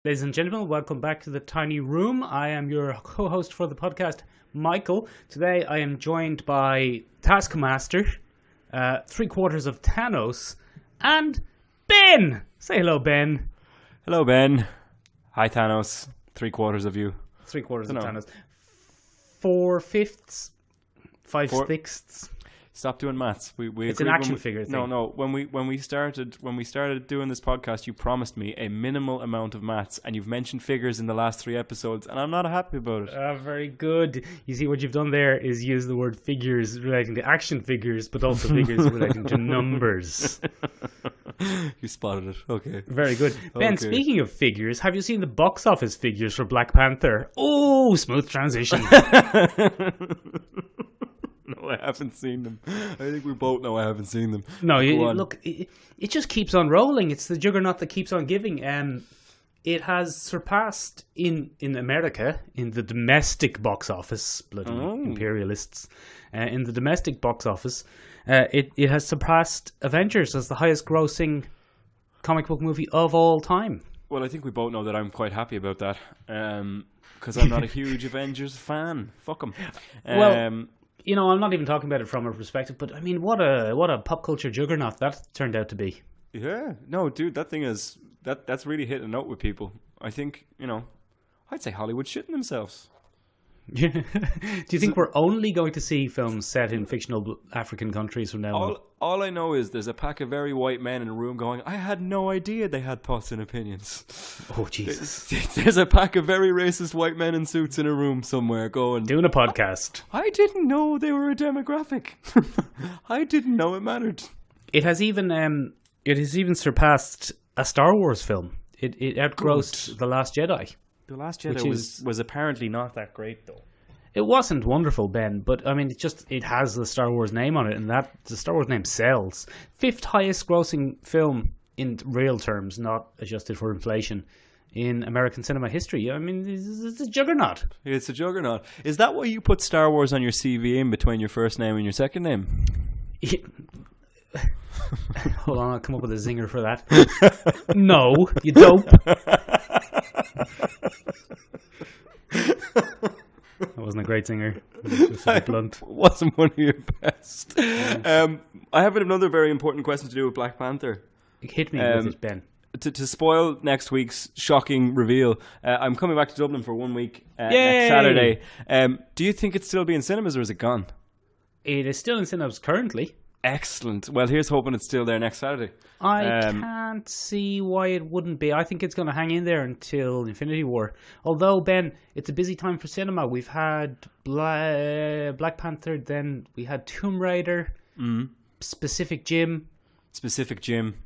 Ladies and gentlemen, welcome back to the Tiny Room. I am your co-host for the podcast, Michael. Today I am joined by Taskmaster, 3/4 of Thanos, and Ben! Say hello, Ben. Hello, Ben. Hi, Thanos. 3/4 of you. 3/4 of Thanos. 4/5, 5/6. Stop doing maths. It's an action figure thing. No. When we started doing this podcast, you promised me a minimal amount of maths, and you've mentioned figures in the last 3 episodes, and I'm not happy about it. Very good. You see, what you've done there is use the word figures relating to action figures, but also figures relating to numbers. You spotted it. Okay. Very good. Ben, speaking of figures, have you seen the box office figures for Black Panther? Oh, smooth transition. No, I haven't seen them. I think we both know I haven't seen them. No, look, it just keeps on rolling. It's the juggernaut that keeps on giving. It has surpassed in America, in the domestic box office, bloody imperialists, in the domestic box office, it has surpassed Avengers as the highest grossing comic book movie of all time. Well, I think we both know that I'm quite happy about that, because I'm not a huge Avengers fan. Fuck them. Well, you know, I'm not even talking about it from a perspective, but I mean, what a pop culture juggernaut that turned out to be. Yeah, no, dude, that thing is that's really hit a note with people. I think, I'd say Hollywood's shitting themselves. Do you think we're only going to see films set in fictional African countries from now on? All I know is there's a pack of very white men in a room going, I had no idea they had thoughts and opinions. Oh, Jesus. There's a pack of very racist white men in suits in a room somewhere going... Doing a podcast. I didn't know they were a demographic. I didn't know it mattered. It has even surpassed a Star Wars film. It outgrossed The Last Jedi. The Last Jedi was apparently not that great, though. It wasn't wonderful, Ben, but I mean, it has the Star Wars name on it, and that the Star Wars name sells. 5th highest grossing film in real terms, not adjusted for inflation, in American cinema history. I mean, it's a juggernaut. It's a juggernaut. Is that why you put Star Wars on your CV in between your first name and your second name? Hold on, I'll come up with a zinger for that. No, you don't. That wasn't a great zinger. It was a bit blunt. Wasn't one of your best. I have another very important question to do with Black Panther. Hit me with it, Ben. To spoil next week's shocking reveal, I'm coming back to Dublin for 1 week next Saturday. Do you think it's still be in cinemas, or is it gone? It is still in cinemas currently. Excellent. Well, here's hoping it's still there next Saturday. I can't see why it wouldn't be. I think it's going to hang in there until Infinity War. Although, Ben, it's a busy time for cinema. We've had Black Panther, then we had Tomb Raider, Specific Jim 2,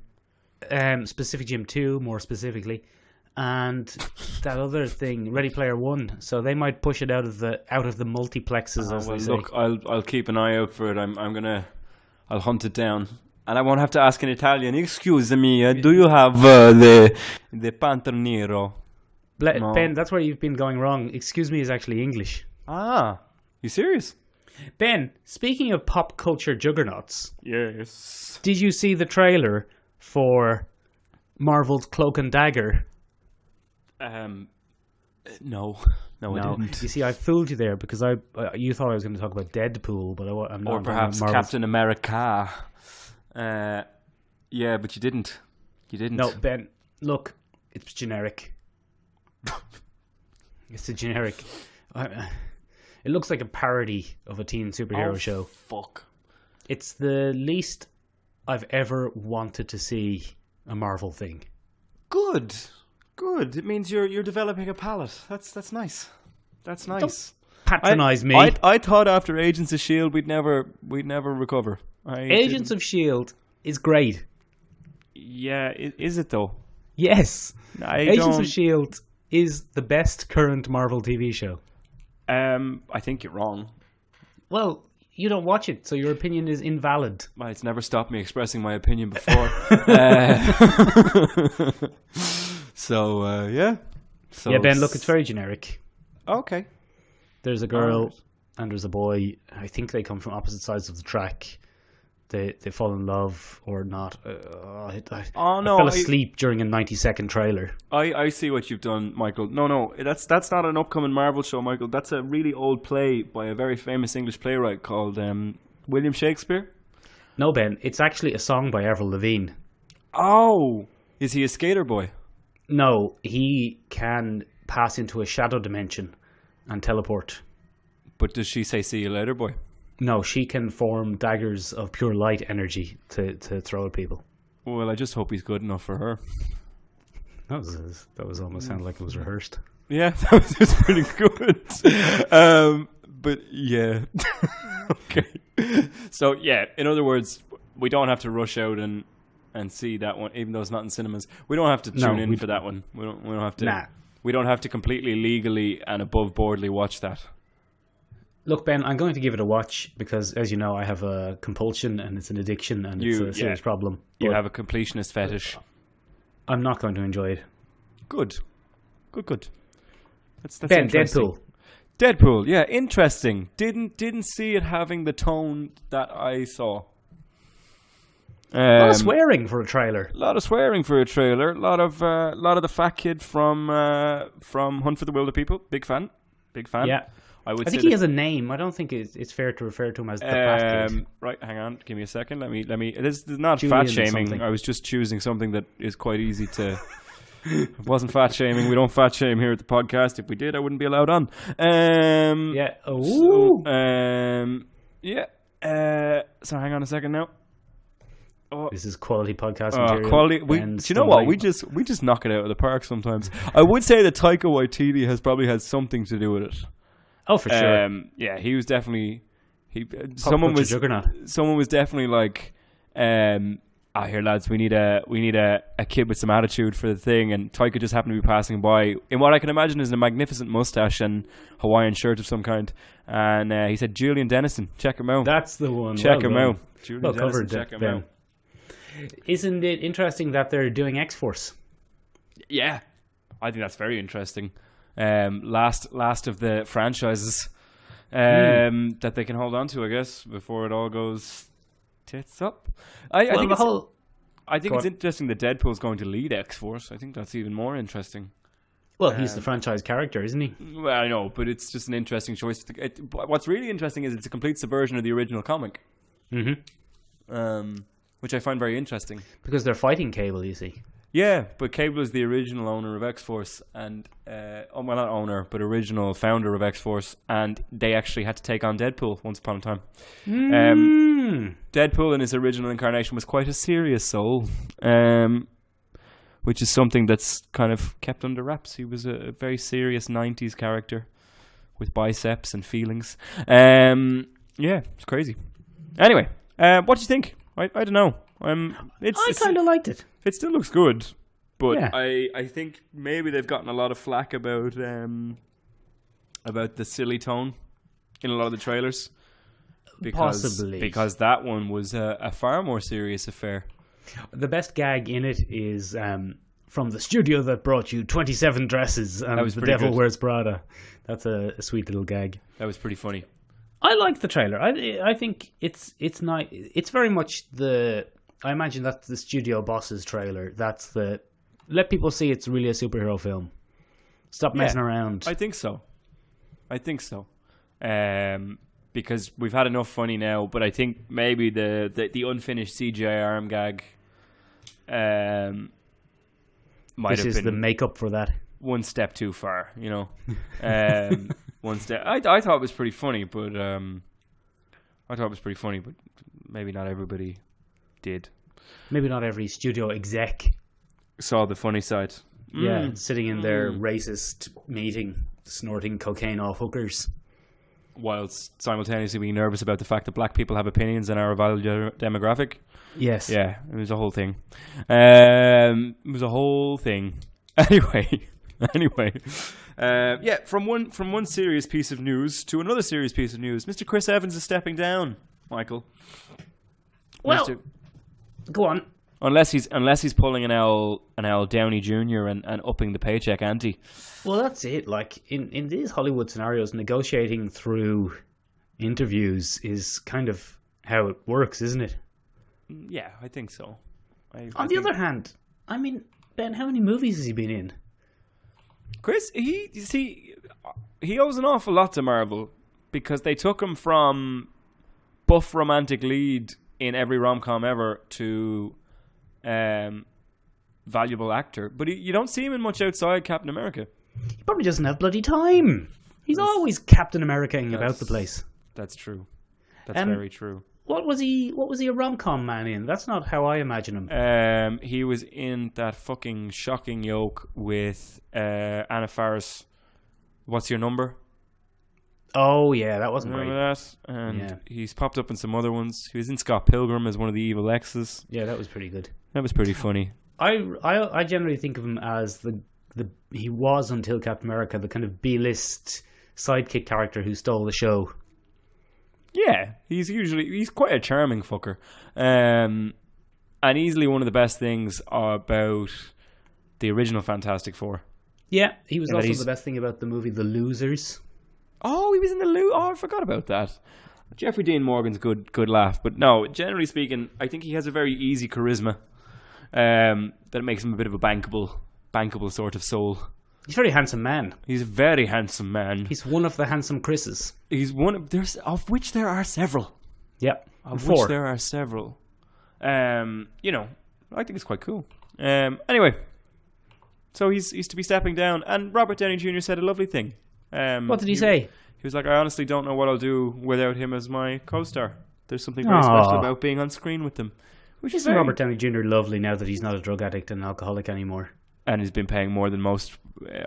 more specifically, and that other thing, Ready Player One. So they might push it out of the multiplexes. As they say. Look, I'll keep an eye out for it. I'll hunt it down, and I won't have to ask in Italian. Excuse me, do you have the Panther Nero? No. Ben, that's where you've been going wrong. Excuse me is actually English. Ah, you serious? Ben, speaking of pop culture juggernauts, yes. Did you see the trailer for Marvel's Cloak and Dagger? No, I didn't. You see, I fooled you there because you thought I was going to talk about Deadpool, but I'm not. Or perhaps Captain America. Yeah, but you didn't. No, Ben, look, it's generic. It's a generic. It looks like a parody of a teen superhero show. Fuck. It's the least I've ever wanted to see a Marvel thing. Good. It means you're developing a palate. That's nice. That's nice. Don't patronize me. I thought after Agents of S.H.I.E.L.D. we'd never recover. Agents of S.H.I.E.L.D. is great. Yeah, is it though? Yes. Agents of S.H.I.E.L.D. is the best current Marvel TV show. I think you're wrong. Well, you don't watch it, so your opinion is invalid. Well, it's never stopped me expressing my opinion before. Yeah. Yeah, Ben, look, it's very generic. Okay. There's a girl and there's a boy. I think they come from opposite sides of the track. they fall in love or not. I no, fell asleep during a 90-second trailer. I see what you've done, Michael. No, that's not an upcoming Marvel show, Michael. That's a really old play by a very famous English playwright called William Shakespeare. No, Ben, it's actually a song by Avril Lavigne. Oh, is he a skater boy? No, he can pass into a shadow dimension and teleport. But does she say "see you later, boy"? No, she can form daggers of pure light energy to throw at people. Well, I just hope he's good enough for her. That was almost sounded like it was rehearsed. Yeah, that was just pretty good. But yeah, okay. So yeah, in other words, we don't have to rush out and see that one, even though it's not in cinemas. We don't have to tune in for that one. We don't have to. Nah. We don't have to completely legally and above boardly watch that. Look, Ben, I'm going to give it a watch because, as you know, I have a compulsion and it's an addiction and it's a serious problem. You have a completionist fetish. I'm not going to enjoy it. Good. That's Ben, Deadpool. Deadpool, yeah, interesting. Didn't see it having the tone that I saw. A lot of swearing for a trailer. A lot of swearing for a trailer. A lot of the fat kid from Hunt for the Wilder People. Big fan. Yeah. I think he has a name. I don't think it's fair to refer to him as the fat kid. Right, hang on. Give me a second. Let me. This is not Julian fat shaming. something. I was just choosing something that is quite easy to. It wasn't fat shaming. We don't fat shame here at the podcast. If we did, I wouldn't be allowed on. Yeah. So, yeah. So hang on a second now. Oh, this is quality podcast material. Quality. Do you know what? We just knock it out of the park sometimes. I would say that Taika Waititi has probably had something to do with it. Oh, for sure. Yeah, he was definitely. Someone was definitely like, here lads, we need a kid with some attitude for the thing, and Taika just happened to be passing by in what I can imagine is a magnificent mustache and Hawaiian shirt of some kind, and he said, Julian Dennison, check him out. That's the one. Check him out. Julian Dennison, check him out. Isn't it interesting that they're doing X-Force? Yeah, I think that's very interesting. Last of the franchises that they can hold on to, I guess, before it all goes tits up. I think it's interesting that Deadpool's going to lead X-Force. I think that's even more interesting. Well, he's the franchise character, isn't he? Well, I know, but it's just an interesting choice. What's really interesting is it's a complete subversion of the original comic. Which I find very interesting. Because they're fighting Cable, you see. Yeah, but Cable is the original owner of X-Force, and not owner, but original founder of X-Force, and they actually had to take on Deadpool once upon a time. Deadpool in his original incarnation was quite a serious soul, which is something that's kind of kept under wraps. He was a very serious 90s character with biceps and feelings. Yeah, it's crazy. Anyway, what do you think? I don't know. I kind of liked it. It still looks good, but yeah. I think maybe they've gotten a lot of flack about the silly tone in a lot of the trailers. Possibly. Because that one was a far more serious affair. The best gag in it is from the studio that brought you 27 dresses and The Devil good. Wears Prada. That's a sweet little gag. That was pretty funny. I like the trailer. I think it's nice. It's very much I imagine that's the studio boss's trailer. That's let people see it's really a superhero film. Stop messing around. I think so. Because we've had enough funny now, but I think maybe the unfinished CGI arm gag might have been the makeup for that. One step too far, you know. One step. I thought it was pretty funny, but maybe not everybody did. Maybe not every studio exec saw the funny side. Yeah, sitting in their racist meeting, snorting cocaine off hookers, whilst simultaneously being nervous about the fact that black people have opinions and are a valued demographic. Yes. Yeah, it was a whole thing. Anyway. Yeah, from one serious piece of news to another serious piece of news. Mr. Chris Evans is stepping down, Michael. Well, go on. Unless he's pulling an L Downey Jr. and upping the paycheck ante. Well, that's it. Like in these Hollywood scenarios, negotiating through interviews is kind of how it works, isn't it? Yeah, I think so. On the other hand, I mean, Ben, how many movies has he been in? Chris, he owes an awful lot to Marvel because they took him from buff romantic lead in every rom-com ever to valuable actor. But you don't see him in much outside Captain America. He probably doesn't have bloody time. He's always Captain America-ing about the place. That's true. That's very true. What was he a rom-com man in? That's not how I imagine him. He was in that fucking shocking yoke with Anna Faris. What's Your Number? Oh yeah, that wasn't Remember great. that? And he's popped up in some other ones. He was in Scott Pilgrim as one of the evil exes. Yeah, that was pretty good. That was pretty funny. I generally think of him as he was until Captain America the kind of B-list sidekick character who stole the show. Yeah, he's quite a charming fucker, and easily one of the best things about the original Fantastic Four. Yeah, he was also the best thing about the movie The Losers. Oh, he was in I forgot about that. Jeffrey Dean Morgan's good laugh, but no, generally speaking, I think he has a very easy charisma that makes him a bit of a bankable sort of soul. He's a very handsome man. He's a very handsome man. He's one of the handsome Chris's. He's one of which there are several. Yep. Of which there are several. I think it's quite cool. Anyway, so he's to be stepping down, and Robert Downey Jr. said a lovely thing. What did he say? He was like, I honestly don't know what I'll do without him as my co-star. There's something very special about being on screen with him. Isn't Robert Downey Jr. lovely now that he's not a drug addict and an alcoholic anymore? And he's been paying more than most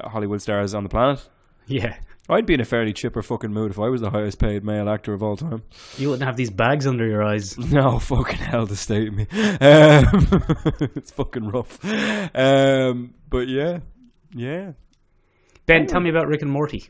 Hollywood stars on the planet. Yeah. I'd be in a fairly chipper fucking mood if I was the highest paid male actor of all time. You wouldn't have these bags under your eyes. No, fucking hell to state me. It's fucking rough. But yeah. Ben, tell me about Rick and Morty.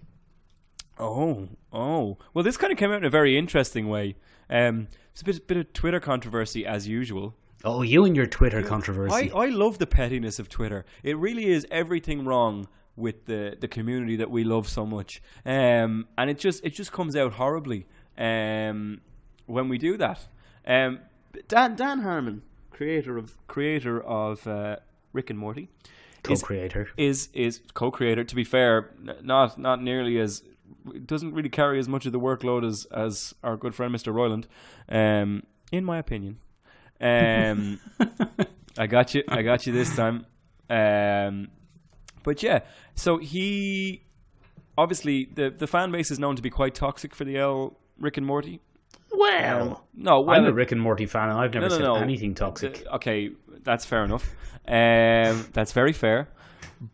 Oh. Well, this kind of came out in a very interesting way. It's a bit of Twitter controversy as usual. Oh, you and your Twitter controversy. I love the pettiness of Twitter. It really is everything wrong with the community that we love so much. And it just comes out horribly when we do that. Dan Harmon, creator of Rick and Morty, co-creator is co-creator. To be fair, not nearly as, doesn't really carry as much of the workload as our good friend Mr. Roiland, in my opinion. I got you this time. But yeah, so he obviously the fan base is known to be quite toxic for the Rick and Morty. I'm a Rick and Morty fan, and I've never said anything toxic. Okay, that's fair enough. That's very fair.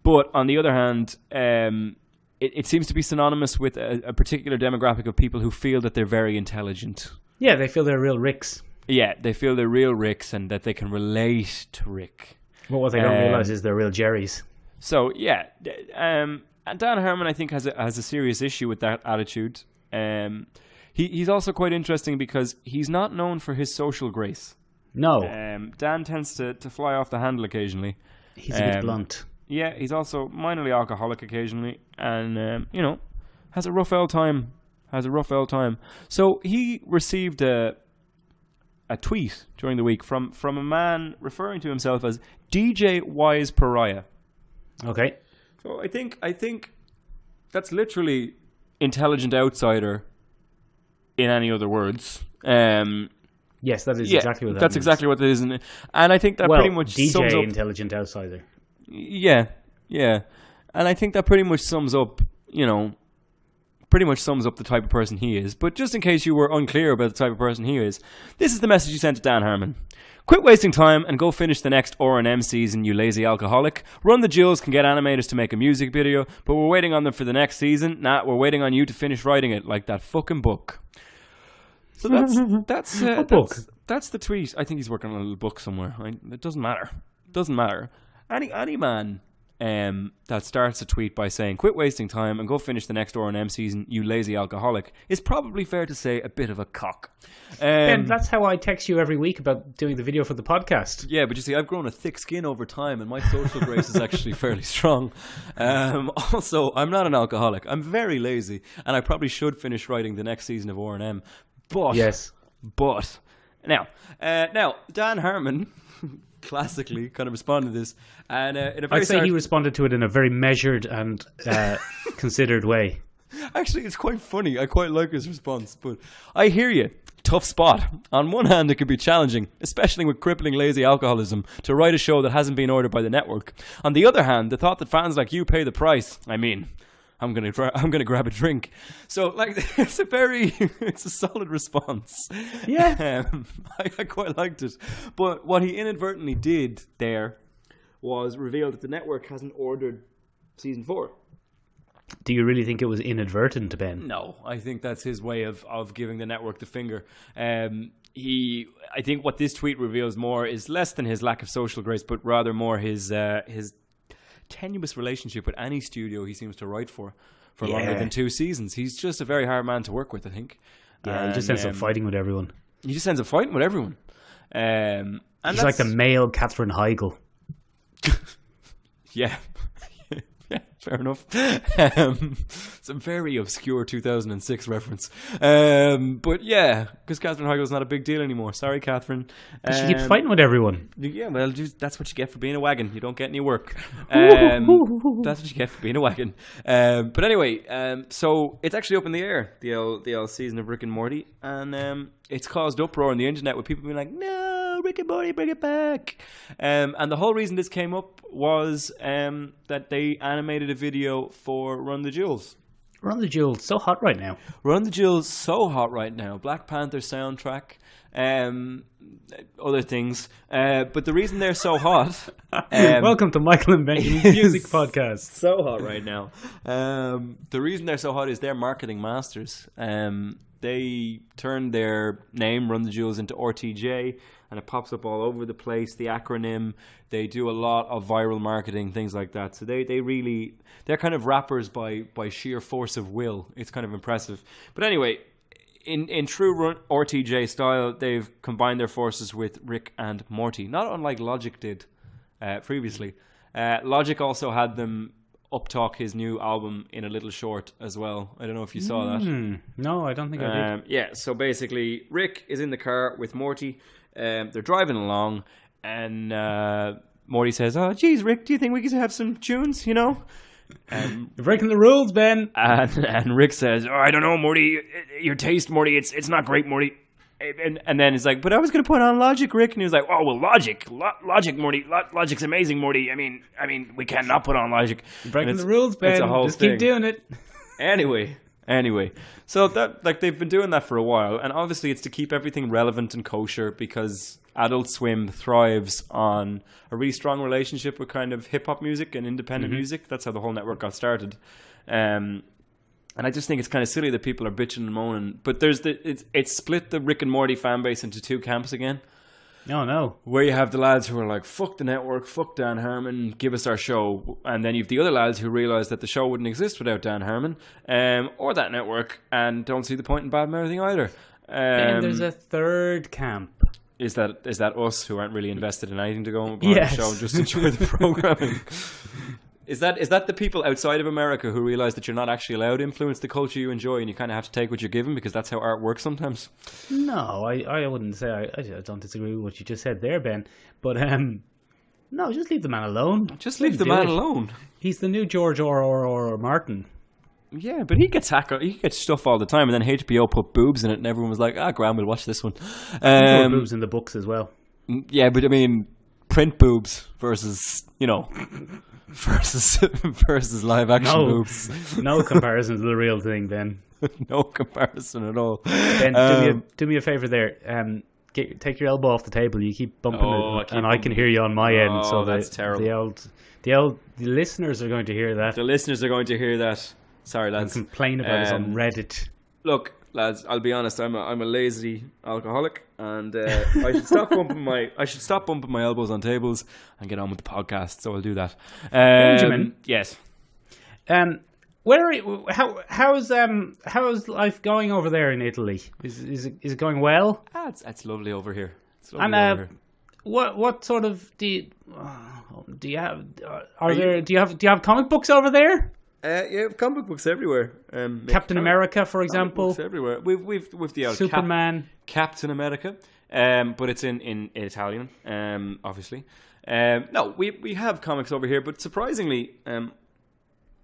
But on the other hand, it seems to be synonymous with a particular demographic of people who feel that they're very intelligent. Yeah, they feel they're real Ricks. Yeah, they feel they're real Ricks and that they can relate to Rick. Well, what they don't realise is they're real Jerrys. So, yeah. And Dan Harmon, I think, has a serious issue with that attitude. He's also quite interesting because he's not known for his social grace. No. Dan tends to fly off the handle occasionally. He's a bit blunt. Yeah, he's also minorly alcoholic occasionally. And, has a rough old time. So he received a tweet during the week from a man referring to himself as DJ Wise Pariah. Okay. So I think that's literally intelligent outsider in any other words. Yes, that is exactly what that means. Exactly what it is. And I think that pretty much DJ sums up intelligent outsider. Yeah. And I think that pretty much sums up, the type of person he is. But just in case you were unclear about the type of person he is, this is the message you sent to Dan Harmon. Quit wasting time and go finish the next R&M season, you lazy alcoholic. Run the Jewels can get animators to make a music video, but we're waiting on them for the next season. Nah, we're waiting on you to finish writing it, like that fucking book. So that's the tweet. I think he's working on a little book somewhere. It doesn't matter. Any man that starts a tweet by saying quit wasting time and go finish the next R&M season, you lazy alcoholic, is probably fair to say a bit of a cock. Ben, that's how I text you every week about doing the video for the podcast. Yeah, but you see, I've grown a thick skin over time and my social grace is actually fairly strong. Also, I'm not an alcoholic. I'm very lazy and I probably should finish writing the next season of R&M. But Now, Dan Harmon classically kind of responded to this, and in a very I'd say he responded to it in a very measured and considered way. Actually, it's quite funny. I quite like his response, but I hear you. Tough spot. On one hand, it could be challenging, especially with crippling lazy alcoholism, to write a show that hasn't been ordered by the network. On the other hand, the thought that fans like you pay the price. I mean, I'm gonna grab a drink. So, like, it's a solid response. Yeah, I quite liked it. But what he inadvertently did there was reveal that the network hasn't ordered season 4. Do you really think it was inadvertent, Ben? No, I think that's his way of giving the network the finger. I think what this tweet reveals more is less than his lack of social grace, but rather more his tenuous relationship with any studio he seems to write for longer than 2 seasons. He's just a very hard man to work with, I think. Yeah, he just ends up fighting with everyone. He's like the male Katherine Heigl. Yeah. Yeah, fair enough. It's a very obscure 2006 reference. But yeah, because Katherine Heigl's not a big deal anymore. Sorry, Katherine. She keeps fighting with everyone. Yeah, well, that's what you get for being a wagon. You don't get any work. That's what you get for being a wagon. But anyway, so it's actually up in the air, the L season of Rick and Morty. And it's caused uproar on the internet with people being like, no, Rick and Morty, bring it back. And the whole reason this came up was that they animated a video for Run the Jewels. Run the Jewels, so hot right now. Run the Jewels, so hot right now. Black Panther soundtrack, other things. But the reason they're so hot... Welcome to Michael and Benjamin's Music Podcast. So hot right now. The reason they're so hot is they're marketing masters. They turned their name, Run the Jewels, into RTJ, and it pops up all over the place, the acronym. They do a lot of viral marketing, things like that. So they're kind of rappers by sheer force of will. It's kind of impressive. But anyway, in true RTJ style, they've combined their forces with Rick and Morty, not unlike Logic did previously. Logic also had them uptalk his new album in a little short as well. I don't know if you saw that. No, I don't think I did. Yeah, so basically, Rick is in the car with Morty. They're driving along, and Morty says, "Oh, geez, Rick, do you think we could have some tunes, you know?" You're breaking the rules, Ben. And Rick says, "Oh, I don't know, Morty. Your taste, Morty, it's not great, Morty." And then he's like, "But I was going to put on Logic, Rick." And he was like, "Oh, well, Logic, Morty. Logic's amazing, Morty. I mean, we can't not put on Logic." You're breaking the rules, Ben. Just keep doing it. Anyway, so that, like, they've been doing that for a while, and obviously it's to keep everything relevant and kosher because Adult Swim thrives on a really strong relationship with kind of hip hop music and independent music. That's how the whole network got started. And I just think it's kind of silly that people are bitching and moaning. But it's split the Rick and Morty fan base into 2 camps again. Oh, no. Where you have the lads who are like, fuck the network, fuck Dan Harmon, give us our show. And then you have the other lads who realise that the show wouldn't exist without Dan Harmon or that network and don't see the point in badmouthing either. And there's a third camp. Is that us who aren't really invested in anything to go on the show, just enjoy the programming? Is that the people outside of America who realise that you're not actually allowed to influence the culture you enjoy and you kind of have to take what you're given because that's how art works sometimes? No, I wouldn't say. I don't disagree with what you just said there, Ben. But no, just leave the man alone. Just leave the man alone. He's the new George or Martin. Yeah, but he gets stuff all the time, and then HBO put boobs in it, and everyone was like, Graham, we'll watch this one. Boobs in the books as well. Yeah, but I mean, print boobs versus, versus live action boobs. No comparison to the real thing, Ben. No comparison at all. Ben, do me a favour there. Take your elbow off the table. You keep bumping it, and I can hear you on my end. So that's terrible. The listeners are going to hear that. The listeners are going to hear that. Sorry, lads. And complain about us on Reddit. Look, lads, I'll be honest. I'm a lazy alcoholic, and I should stop bumping my elbows on tables and get on with the podcast. So I'll do that. Benjamin, yes. Where are you, how's life going over there in Italy? Is it going well? It's lovely over here. It's lovely over here. What sort of do you have? Do you have comic books over there? Yeah, comic books everywhere. Captain America, for example. Books everywhere. We've the old Superman, Captain America. but it's in Italian, obviously. No, we have comics over here, but surprisingly,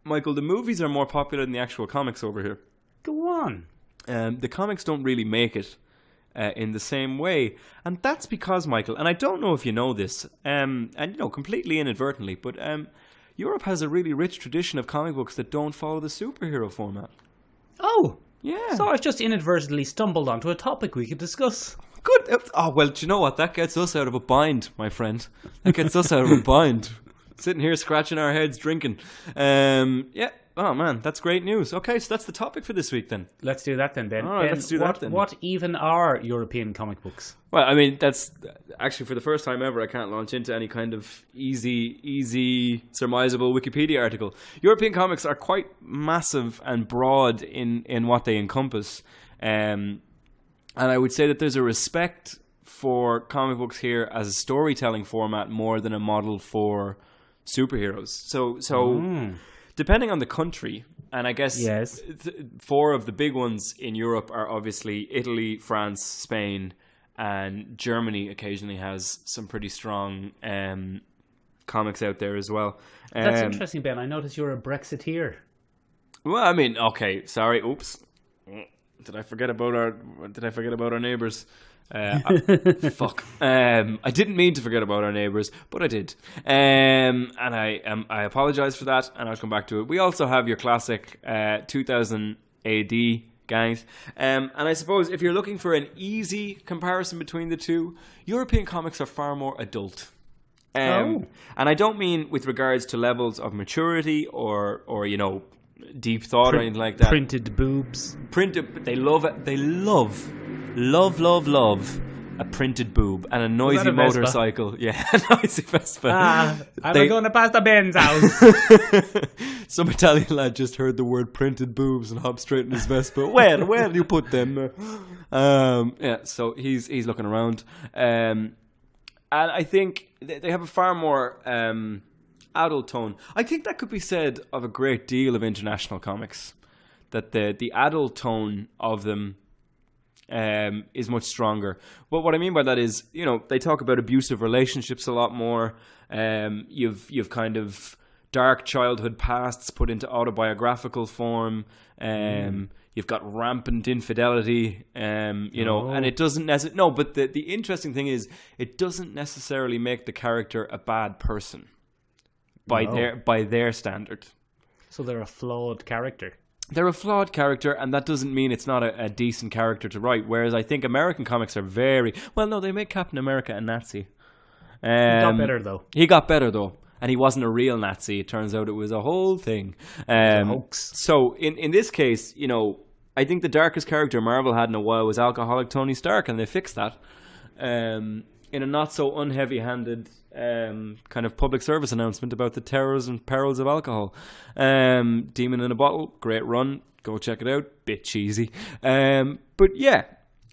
Michael, the movies are more popular than the actual comics over here. Go on. The comics don't really make it in the same way, and that's because, Michael, and I don't know if you know this, and completely inadvertently, but Europe has a really rich tradition of comic books that don't follow the superhero format. Oh, yeah. So I've just inadvertently stumbled onto a topic we could discuss. Good. Oh, well, do you know what? That gets us out of a bind, my friend. That gets us out of a bind. Sitting here scratching our heads, drinking. Yeah. Oh, man, that's great news. Okay, so that's the topic for this week, then. Let's do that then, Ben. All right, let's do that then. What even are European comic books? Well, I mean, that's actually for the first time ever, I can't launch into any kind of easy, surmisable Wikipedia article. European comics are quite massive and broad in what they encompass. And I would say that there's a respect for comic books here as a storytelling format more than a model for superheroes. So depending on the country, and I guess yes. 4 of the big ones in Europe are obviously Italy, France, Spain, and Germany occasionally has some pretty strong comics out there as well. That's interesting, Ben. I notice you're a Brexiteer. Well, I mean, okay, sorry, oops. Did I forget about our neighbours? Fuck. I didn't mean to forget about our neighbours, but I did. And I apologise for that, and I'll come back to it. We also have your classic 2000 AD gangs. And I suppose if you're looking for an easy comparison between the two, European comics are far more adult. And I don't mean with regards to levels of maturity or deep thought or anything like that. Printed boobs. They love it. They love a printed boob and a noisy motorcycle. Yeah, a noisy Vespa. I'm going to pass the Ben's house. Some Italian lad just heard the word printed boobs and hopped straight in his Vespa. Where do you put them? Yeah, so he's looking around. And I think they have a far more adult tone. I think that could be said of a great deal of international comics, that the adult tone of them is much stronger. But what I mean by that is, they talk about abusive relationships a lot more. You've kind of dark childhood pasts put into autobiographical form. You've got rampant infidelity, and it doesn't necessarily. No, but the interesting thing is, it doesn't necessarily make the character a bad person by their standard. So they're a flawed character. They're a flawed character, and that doesn't mean it's not a decent character to write. Whereas I think American comics are very... Well, no, they make Captain America a Nazi. He got better, though. And he wasn't a real Nazi. It turns out it was a whole thing. A hoax. So in this case, I think the darkest character Marvel had in a while was alcoholic Tony Stark, and they fixed that. In a not so unheavy-handed kind of public service announcement about the terrors and perils of alcohol. Demon in a Bottle, great run. Go check it out. Bit cheesy. But yeah.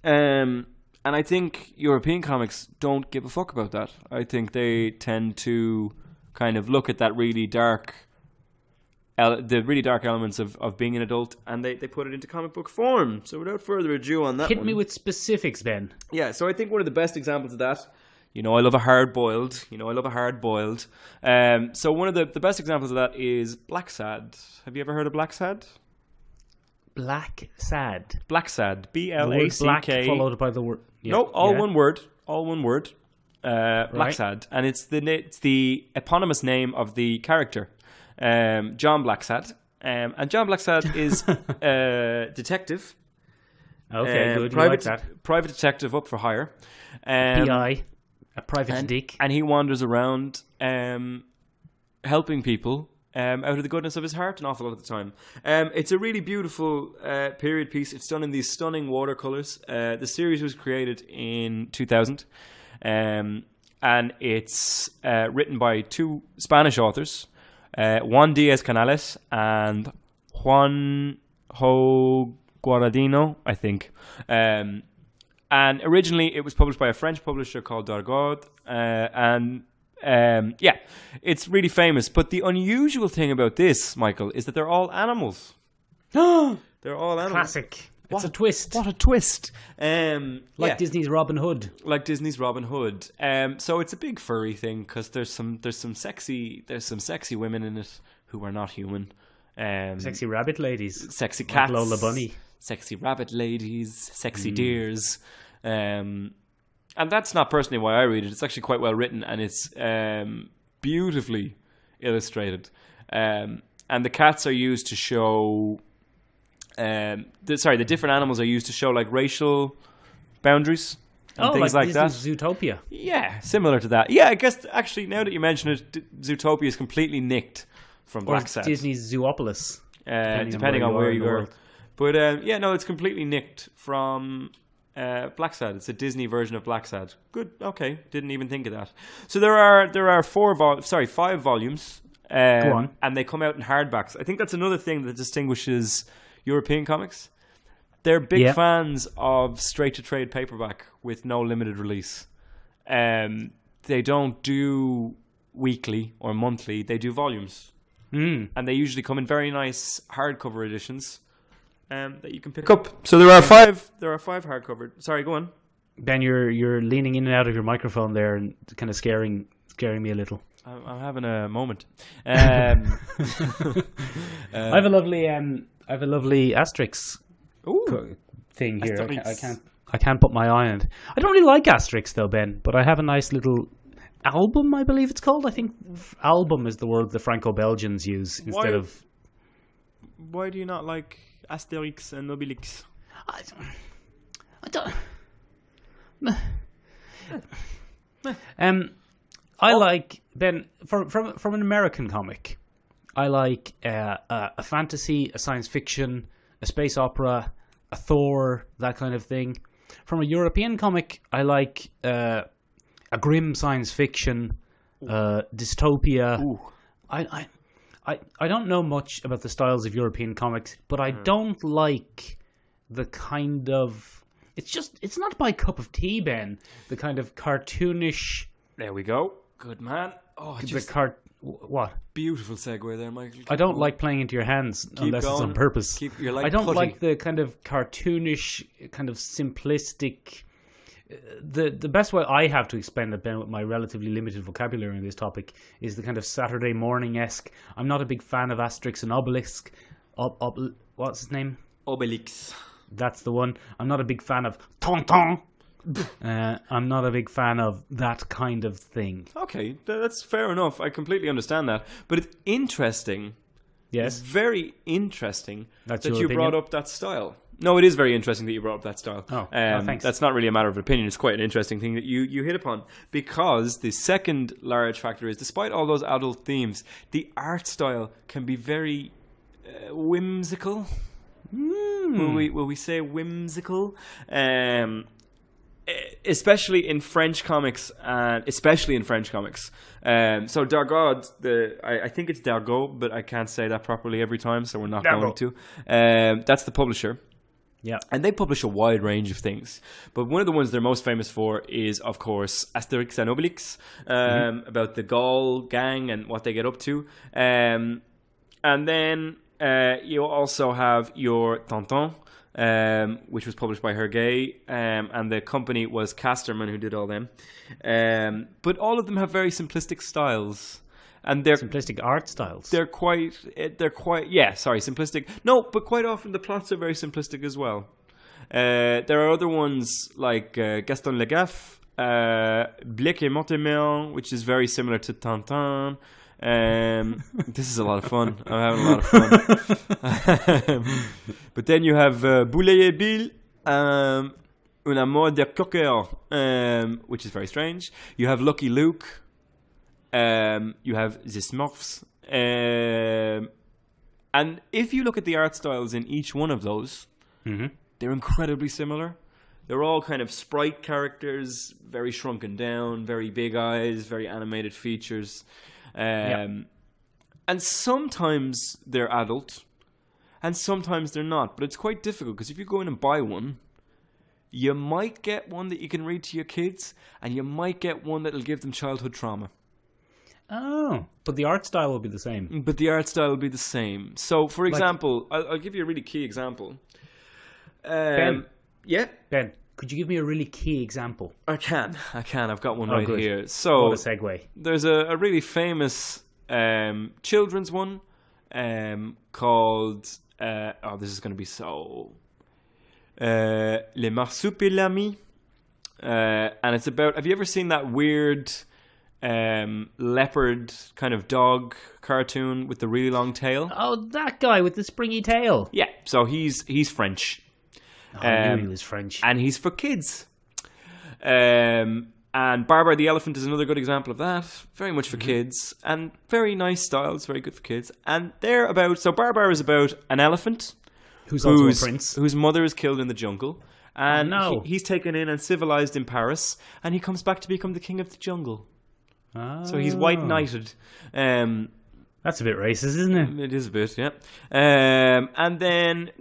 And I think European comics don't give a fuck about that. I think they tend to kind of look at that really dark... the really dark elements of being an adult, and they put it into comic book form. So without further ado on that Hit me with specifics, Ben. Yeah, so I think one of the best examples of that, I love a hard-boiled. So one of the best examples of that is Black Sad. Have you ever heard of Black Sad? Black Sad. Black Sad. BLACK. Black followed by the word... Yeah, no, one word. All one word. Black Sad. And it's the eponymous name of the character. John Blacksad. And John Blacksad is a detective. Okay, good. Private detective up for hire. PI. A private dick. And he wanders around helping people out of the goodness of his heart an awful lot of the time. It's a really beautiful period piece. It's done in these stunning watercolors. The series was created in 2000. And it's written by 2 Spanish authors. Juan Diaz-Canales and Juanjo Guardino, I think. And originally it was published by a French publisher called Dargaud. It's really famous. But the unusual thing about this, Michael, is that they're all animals. They're all animals. Classic. It's a twist. What a twist! Disney's Robin Hood. Like Disney's Robin Hood. So it's a big furry thing because there's some sexy women in it who are not human. Sexy rabbit ladies. Sexy cats. Like Lola Bunny. Sexy rabbit ladies. Sexy deers. And that's not personally why I read it. It's actually quite well written and it's beautifully illustrated. And the cats are used to show... the different animals are used to show like racial boundaries and things like that. Zootopia. Yeah, similar to that. Yeah, I guess actually now that you mention it, Zootopia is completely nicked from Black Sad. Disney's Zoopolis, depending on where you are. But it's completely nicked from Black Sad. It's a Disney version of Black Sad. Good. Okay, didn't even think of that. So there are 5 volumes. Go on. And they come out in hardbacks. I think that's another thing that distinguishes European comics. They're big fans of straight-to-trade paperback with no limited release. They don't do weekly or monthly. They do volumes. And they usually come in very nice hardcover editions that you can pick up. So there are 5 hardcover. Sorry, go on. Ben, you're leaning in and out of your microphone there and kind of scaring me a little. I'm having a moment. I have a lovely Asterix thing here. Asterix. I can't put my eye on it. I don't really like Asterix though, Ben, but I have a nice little album, I believe it's called. I think album is the word the Franco-Belgians use instead of... Why do you not like Asterix and Obelix? I don't... I like, Ben, from an American comic, I like a fantasy, a science fiction, a space opera, a Thor, that kind of thing. From a European comic, I like a grim science fiction, dystopia. Ooh. I don't know much about the styles of European comics, but I don't like the kind of... It's not my cup of tea, Ben. The kind of cartoonish... There we go. Good man. Oh, what? Beautiful segue there, Michael. I don't like playing into your hands unless it's on purpose. I don't like the kind of cartoonish, kind of simplistic... The best way I have to explain it, Ben, with my relatively limited vocabulary on this topic, is the kind of Saturday morning-esque. I'm not a big fan of Asterix and Obelix. What's his name? Obelix. That's the one. I'm not a big fan of Tonton. I'm not a big fan of that kind of thing. Okay, that's fair enough. I completely understand that. But it's interesting. Yes. It's very interesting that you opinion? brought up that style. No, it is very interesting that you brought up that style. Thanks. That's not really a matter of opinion. It's quite an interesting thing that you hit upon. Because the second large factor is, despite all those adult themes, the art style can be very whimsical. Will we say whimsical? Especially in French comics, So Dargaud, I think it's Dargaud, but I can't say that properly every time, so we're not going to. That's the publisher. Yeah. And they publish a wide range of things. But one of the ones they're most famous for is, of course, Asterix and Obelix, about the Gaul gang and what they get up to. And then you also have your Tonton, which was published by Hergé, and the company was Casterman who did all them. But all of them have very simplistic styles. And they're simplistic art styles. They're quite simplistic. No, but quite often the plots are very simplistic as well. There are other ones like Gaston Lagaffe, Blake et Mortimer, which is very similar to Tintin. This is a lot of fun. I'm having a lot of fun. But then you have Boulet et Bill, Un amour de cocker, which is very strange. You have Lucky Luke. You have the Smurfs. And if you look at the art styles in each one of those, they're incredibly similar. They're all kind of sprite characters, very shrunken down, very big eyes, very animated features. And sometimes they're adult, and sometimes they're not. But it's quite difficult, because if you go in and buy one, you might get one that you can read to your kids, and you might get one that'll give them childhood trauma. Oh, but the art style will be the same. So, for example, I'll give you a really key example. Yeah, Ben, could you give me a really key example? I can. I've got one good. here. So, What a segue. there's a really famous children's one called... this is going to be so... Les Marsupilamis. And it's about... Have you ever seen that weird leopard kind of dog cartoon with the really long tail? Oh, that guy with the springy tail. Yeah, so he's French. I knew he was French. And he's for kids. And Barbar the Elephant is another good example of that. Very much for kids. And very nice style. It's very good for kids. And they're about... So Barbar is about an elephant. Who's also a prince. Whose mother is killed in the jungle. And he's taken in and civilized in Paris. And he comes back to become the king of the jungle. Oh. So he's white knighted. That's a bit racist, isn't it? It is a bit, yeah. And then,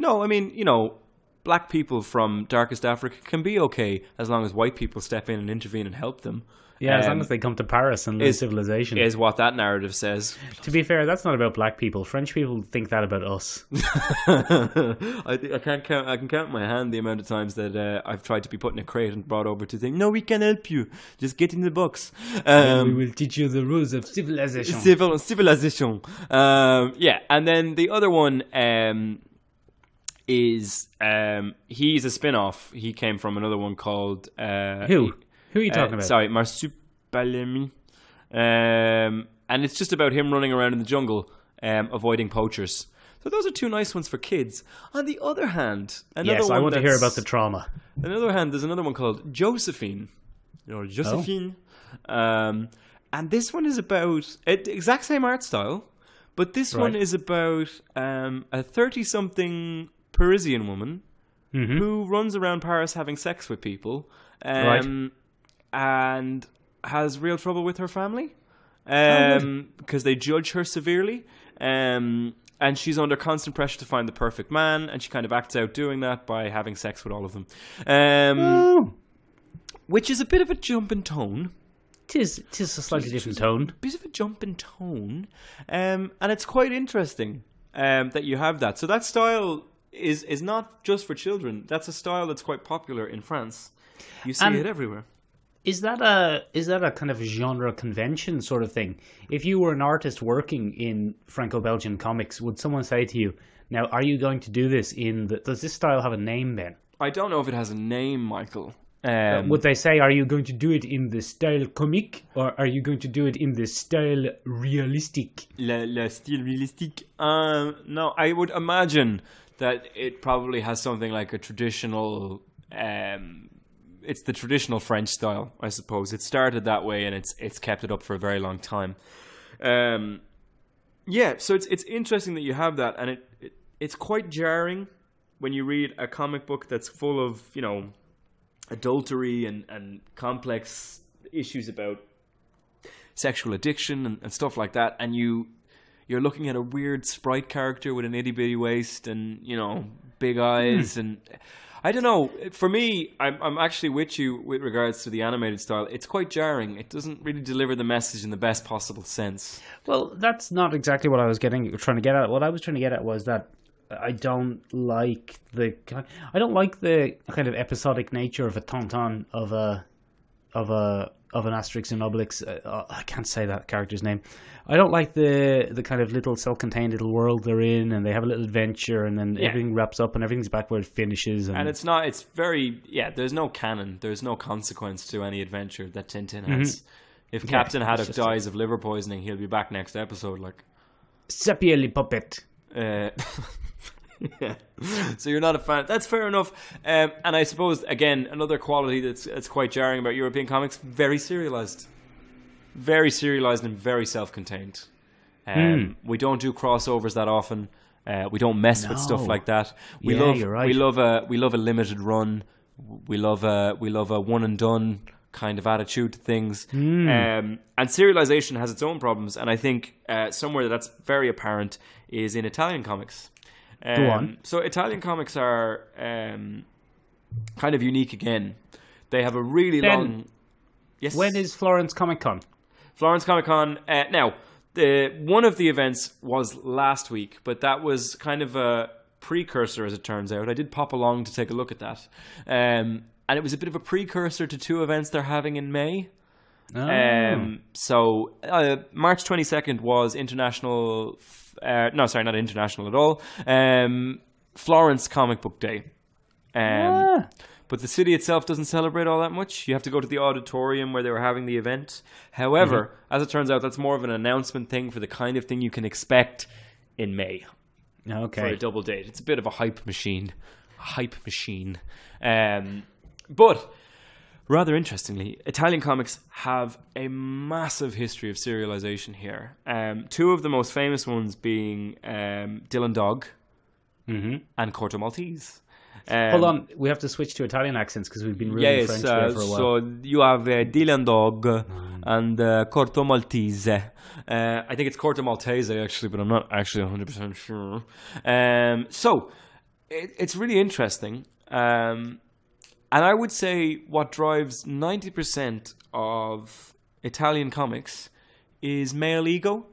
black people from darkest Africa can be okay as long as white people step in and intervene and help them. Yeah, as long as they come to Paris and learn civilization. Is what that narrative says. To be fair, that's not about black people. French people think that about us. I can count my hand the amount of times that I've tried to be put in a crate and brought over to think, no, we can help you. Just get in the box. We will teach you the rules of civilization. Civilization. Yeah, and then the other one is he's a spin-off. He came from another one called... Who? Who are you talking about? Sorry, Marsupilami. And it's just about him running around in the jungle, avoiding poachers. So those are two nice ones for kids. On the other hand, yes, I want to hear about the trauma. On the other hand, there's another one called Josephine. Or Josephine. Oh. And this one is about... exact same art style, but this one is about a 30-something Parisian woman who runs around Paris having sex with people. And has real trouble with her family because they judge her severely. And she's under constant pressure to find the perfect man, and she kind of acts out doing that by having sex with all of them. Which is a bit of a jump in tone. It is a slightly different tone. A bit of a jump in tone. And it's quite interesting that you have that. So that style is not just for children. That's a style that's quite popular in France. You see it everywhere. Is that a kind of genre convention sort of thing? If you were an artist working in Franco-Belgian comics, would someone say to you, now, are you going to do this does this style have a name then? I don't know if it has a name, Michael. Would they say, are you going to do it in the style comique, or are you going to do it in the style realistique? Le style realistique? No, I would imagine that it probably has something like a traditional... it's the traditional French style, I suppose. It started that way, and it's kept it up for a very long time. Yeah, so it's interesting that you have that, and it's quite jarring when you read a comic book that's full of, adultery and complex issues about sexual addiction and stuff like that, and you're looking at a weird sprite character with an itty-bitty waist and, big eyes and... I don't know. For me, I'm actually with you with regards to the animated style. It's quite jarring. It doesn't really deliver the message in the best possible sense. Well, that's not exactly what I was trying to get at. What I was trying to get at was that I don't like the kind of episodic nature of a Tonton of an Asterix and Obelix. I can't say that character's name. I don't like the kind of little self-contained little world they're in, and they have a little adventure, and then everything wraps up, and everything's back where it finishes. And it's very, there's no canon. There's no consequence to any adventure that Tintin has. If Captain Haddock dies of liver poisoning, he'll be back next episode. Sapien le puppet. Yeah. So you're not a fan. That's fair enough. And I suppose, again, another quality that's quite jarring about European comics, very serialized. Very serialized and very self-contained. We don't do crossovers that often. We don't mess with stuff like that. You're right. We love a limited run. We love a one and done kind of attitude to things. And serialization has its own problems, and I think somewhere that's very apparent is in Italian comics. Go on. So Italian comics are kind of unique again. They have a really long... Yes? When is Florence Comic Con? Florence Comic Con. Now, one of the events was last week, but that was kind of precursor, as it turns out. I did pop along to take a look at that. And it was a bit of a precursor to two events they're having in May. So March 22nd was International... no, sorry, not International at all. Florence Comic Book Day. But the city itself doesn't celebrate all that much. You have to go to the auditorium where they were having the event. However, as it turns out, that's more of an announcement thing for the kind of thing you can expect in May. Okay. For a double date. It's a bit of a hype machine. But rather interestingly, Italian comics have a massive history of serialization here. Two of the most famous ones being Dylan Dog and Corto Maltese. Hold on, we have to switch to Italian accents because we've been really French there for a while. So you have Dylan Dog and Corto Maltese. I think it's Corto Maltese actually, but I'm not actually 100% sure. So it's really interesting. And I would say what drives 90% of Italian comics is male ego.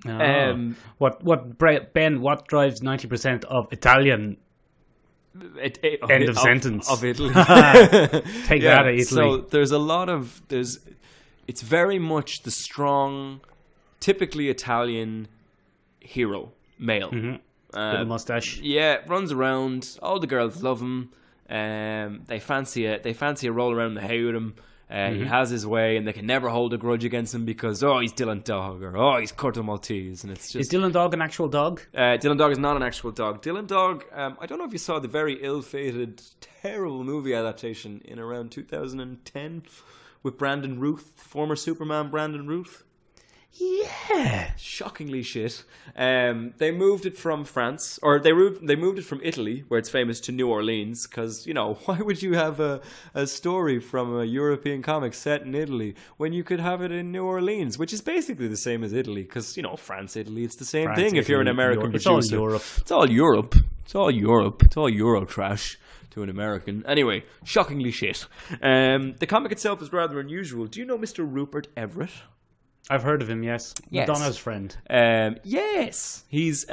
Ben, what drives 90% of Italian? End of sentence. Of Italy. Take that, Italy. So there's a lot of... It's very much the strong, typically Italian hero, male. Little mustache. Yeah, runs around. All the girls love him. They fancy a roll around the hay with him. He has his way, and they can never hold a grudge against him because he's Dylan Dog or he's Corto Maltese, and it's just... Is Dylan Dog an actual dog? Dylan Dog is not an actual dog. Dylan Dog, I don't know if you saw the very ill-fated, terrible movie adaptation in around 2010 with Brandon Routh, former Superman Brandon Routh. Yeah, shockingly shit. They moved it from France, or they moved it from Italy, where it's famous, to New Orleans. Because why would you have a story from a European comic set in Italy when you could have it in New Orleans, which is basically the same as Italy? Because France, Italy, it's the same thing. Italy, if you're an American producer, it's all Europe. It's all Europe. It's all Europe. It's all Euro trash to an American. Anyway, shockingly shit. The comic itself is rather unusual. Do you know Mr. Rupert Everett? I've heard of him, yes. Madonna's friend. Yes. He's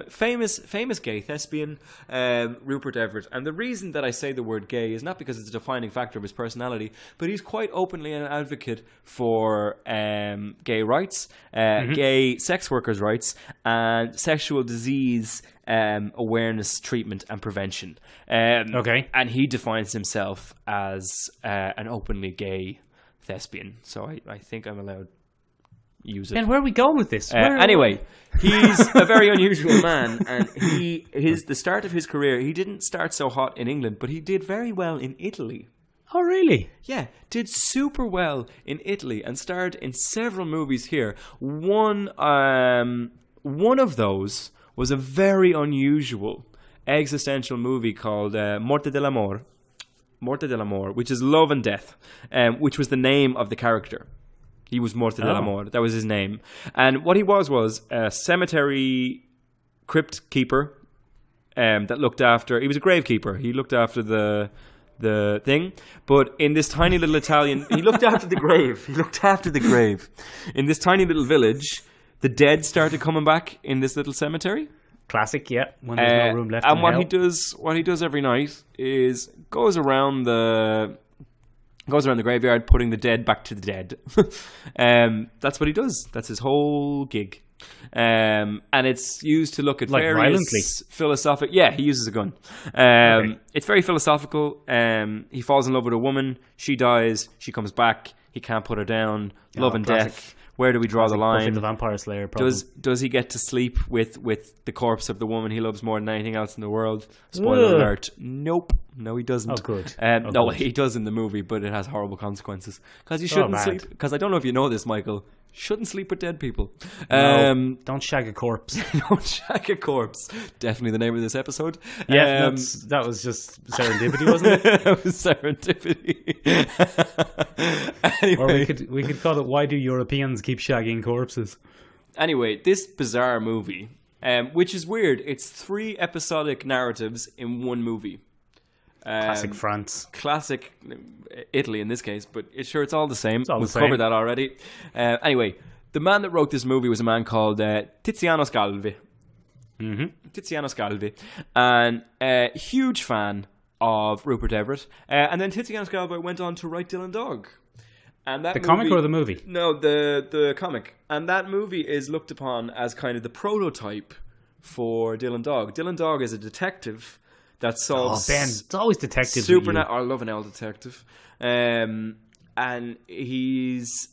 famous gay thespian, Rupert Everett. And the reason that I say the word gay is not because it's a defining factor of his personality, but he's quite openly an advocate for gay rights, gay sex workers' rights, and sexual disease awareness, treatment, and prevention. Okay. And he defines himself as an openly gay thespian. So I think I'm allowed... use it. And where are we going with this? Anyway, he's a very unusual man, and the start of his career, he didn't start so hot in England, but he did very well in Italy. Oh, really? Yeah, did super well in Italy and starred in several movies here. One of those was a very unusual existential movie called Morte dell'amore, which is Love and Death, which was the name of the character. He was Morte dell'amore. That was his name. And what he was a cemetery crypt keeper that looked after... He was a grave keeper. He looked after the thing. But in this tiny little Italian... He looked after the grave. In this tiny little village, the dead started coming back in this little cemetery. Classic, yeah. When there's no room left and in what hell. he does every night is goes around the graveyard, putting the dead back to the dead. That's what he does. That's his whole gig. And it's used to look at like various philosophical... Yeah, he uses a gun. Okay. It's very philosophical. He falls in love with a woman. She dies. She comes back. He can't put her down. Love and death. Where do we draw the line? Buffy the Vampire Slayer problem. Does he get to sleep with the corpse of the woman he loves more than anything else in the world? Spoiler alert. Nope. No, he doesn't. Oh, good. No, he does in the movie, but it has horrible consequences. Because you shouldn't sleep... Because I don't know if you know this, Michael. Shouldn't sleep with dead people. No, don't shag a corpse. Don't shag a corpse. Definitely the name of this episode. Yeah, that was just serendipity, wasn't it? That was serendipity. Anyway. Or we could call it, why do Europeans keep shagging corpses? Anyway, this bizarre movie, which is weird, it's 3 episodic narratives in one movie. Classic France. Classic Italy in this case, but it's all the same. We've covered that already. Anyway, the man that wrote this movie was a man called Tiziano Scalvi. Tiziano Scalvi, and a huge fan of Rupert Everett. And then Tiziano Scalvi went on to write Dylan Dog. And that comic or the movie? No, the comic. And that movie is looked upon as kind of the prototype for Dylan Dog. Dylan Dog is a detective that solves... Oh, Ben, it's always detectives. I love an L detective. And he's